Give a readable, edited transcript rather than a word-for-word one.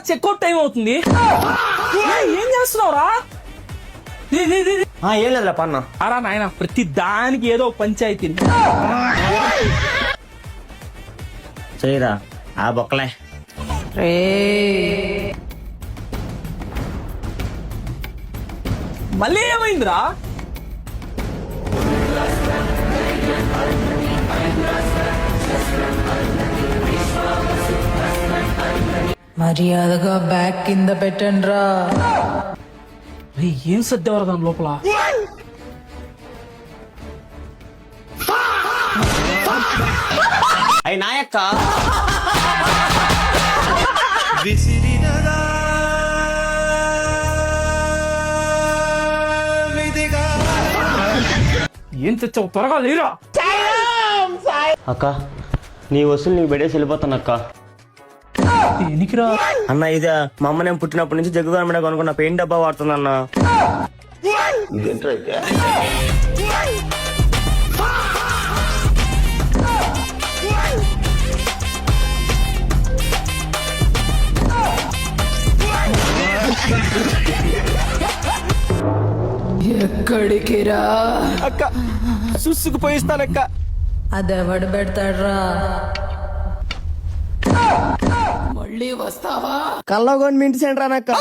Checkout time అవుతుంది. ఏం చేస్తున్నావురా? ఏం లేదా పన్న అరా నాయన, ప్రతి దానికి ఏదో పంచాయతీ. చేయరా ఆ బొక్కలే. మళ్ళీ ఏమైందిరా? మర్యాదగా బ్యాగ్ కింద పెట్టండి రా. ఏం సర్దేవరా దాని లోపల? అయి నాయక్క ఏం తెచ్చావు? త్వరగా లేరా. అక్క నీ వస్తువులు నీకు పెట్టేసి వెళ్ళిపోతాను అక్క. దేనికిరా? అన్న ఇదే మా అమ్మ నేను పుట్టినప్పటి నుంచి జగ్గు గవర్నమెంట్ కొనుక్కున్న పెయింట్ డబ్బా వాడుతుంది అన్న. ఎక్కడికి రా? అక్క సుసుకు పోయిస్తానక్క. అదెవడు పెడతాడ్రా? మళ్ళీ వస్తావా? కల్లో కొని మింటి సెంటర్ అనక్క.